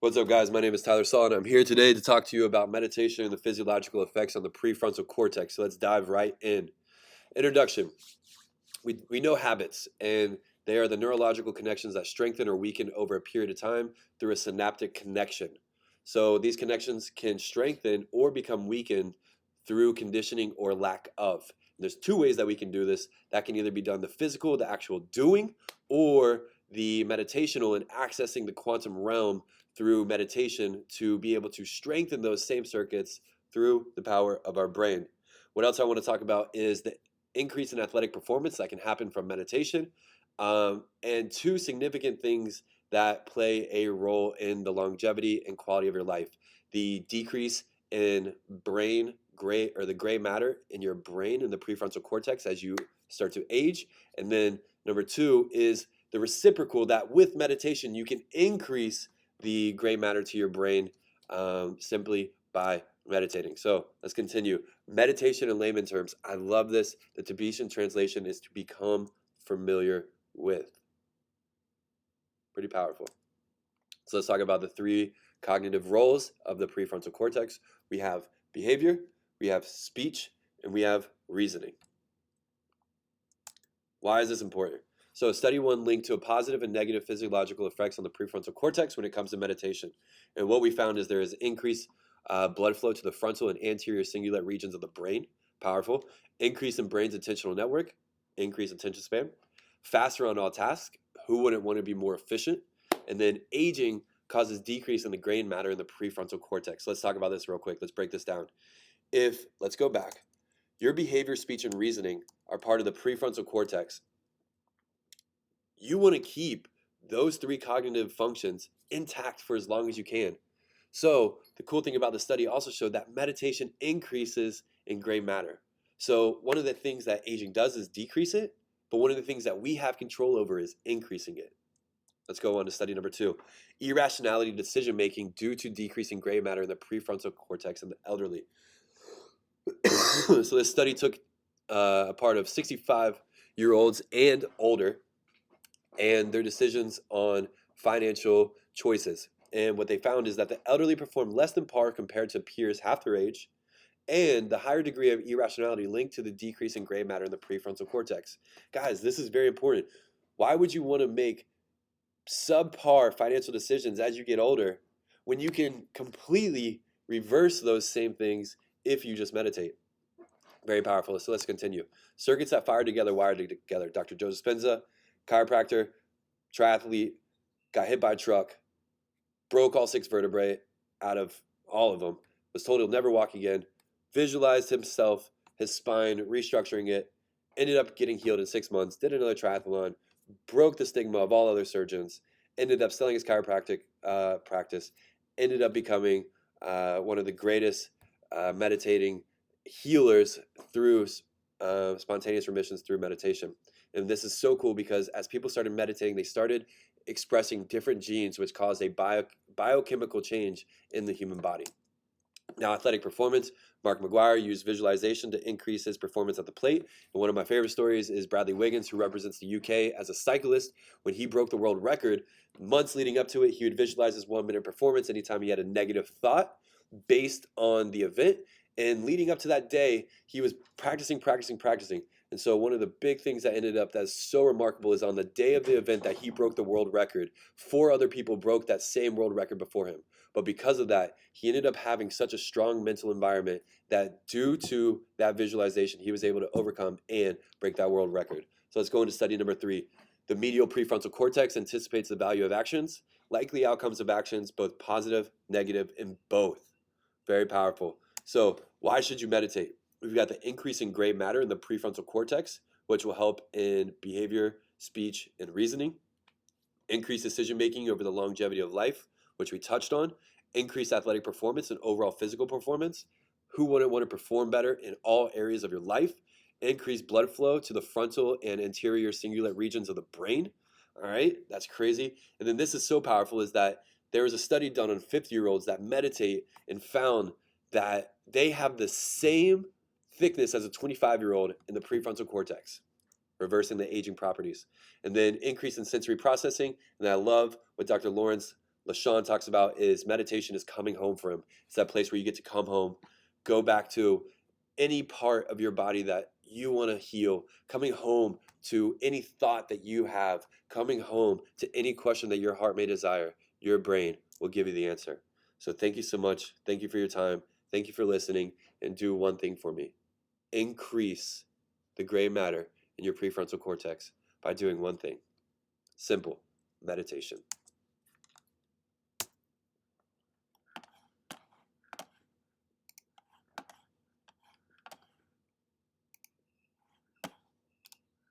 What's up, guys? My name is Tyler Saw, and I'm here today to talk to you about meditation and the physiological effects on the prefrontal cortex. So let's dive right in. Introduction. We know habits, and they are the neurological connections that strengthen or weaken over a period of time through a synaptic connection. So these connections can strengthen or become weakened through conditioning or lack of. And there's two ways that we can do this. That can either be done the physical, the actual doing, or the meditational and accessing the quantum realm through meditation to be able to strengthen those same circuits through the power of our brain. What else I want to talk about is the increase in athletic performance that can happen from meditation, and two significant things that play a role in the longevity and quality of your life: the decrease in brain gray or the gray matter in your brain in the prefrontal cortex as you start to age, and then number two is the reciprocal, that with meditation you can increase the gray matter to your brain, simply by meditating. So let's continue. Meditation in layman terms. I love this. The Tibetan translation is to become familiar with. Pretty powerful. So let's talk about the three cognitive roles of the prefrontal cortex. We have behavior, we have speech, and we have reasoning. Why is this important? So study one linked to a positive and negative physiological effects on the prefrontal cortex when it comes to meditation. And what we found is there is increased blood flow to the frontal and anterior cingulate regions of the brain. Powerful. Increase in brain's attentional network. Increase attention span. Faster on all tasks. Who wouldn't want to be more efficient? And then aging causes decrease in the gray matter in the prefrontal cortex. Let's talk about this real quick. Let's break this down. Let's go back. Your behavior, speech, and reasoning are part of the prefrontal cortex. You want to keep those three cognitive functions intact for as long as you can. So the cool thing about the study also showed that meditation increases in gray matter. So one of the things that aging does is decrease it, but one of the things that we have control over is increasing it. Let's go on to study number two. Irrationality decision making due to decreasing gray matter in the prefrontal cortex in the elderly. So this study took a part of 65-year-olds and older, and their decisions on financial choices. And what they found is that the elderly performed less than par compared to peers half their age, and the higher degree of irrationality linked to the decrease in gray matter in the prefrontal cortex. Guys, this is very important. Why would you want to make subpar financial decisions as you get older when you can completely reverse those same things if you just meditate? Very powerful. So let's continue. Circuits that fire together, wired together. Dr. Joseph Spenza, chiropractor, triathlete, got hit by a truck, broke all 6 vertebrae out of all of them, was told he'll never walk again, visualized himself, his spine, restructuring it, ended up getting healed in 6 months, did another triathlon, broke the stigma of all other surgeons, ended up selling his chiropractic practice, ended up becoming one of the greatest meditating healers through spontaneous remissions through meditation. And this is so cool because as people started meditating, they started expressing different genes which caused a biochemical change in the human body. Now, athletic performance. Mark McGuire used visualization to increase his performance at the plate. And one of my favorite stories is Bradley Wiggins, who represents the UK as a cyclist. When he broke the world record, months leading up to it, he would visualize his 1-minute performance anytime he had a negative thought based on the event. And leading up to that day, he was practicing. And so one of the big things that ended up that's so remarkable is on the day of the event that he broke the world record, 4 other people broke that same world record before him. But because of that, he ended up having such a strong mental environment that due to that visualization, he was able to overcome and break that world record. So let's go into study number 3. The medial prefrontal cortex anticipates the value of actions, likely outcomes of actions, both positive, negative, and both. Very powerful. So why should you meditate? We've got the increase in gray matter in the prefrontal cortex, which will help in behavior, speech, and reasoning. Increase decision making over the longevity of life, which we touched on. Increase athletic performance and overall physical performance. Who wouldn't want to perform better in all areas of your life? Increase blood flow to the frontal and anterior cingulate regions of the brain. All right, that's crazy. And then this is so powerful is that there was a study done on 50-year-olds that meditate and found that they have the same thickness as a 25-year-old in the prefrontal cortex, reversing the aging properties. And then increase in sensory processing. And I love what Dr. Lawrence LaShawn talks about is meditation is coming home for him. It's that place where you get to come home, go back to any part of your body that you want to heal, coming home to any thought that you have, coming home to any question that your heart may desire. Your brain will give you the answer. So thank you so much. Thank you for your time. Thank you for listening. And do one thing for me. Increase the gray matter in your prefrontal cortex by doing one thing. Simple meditation.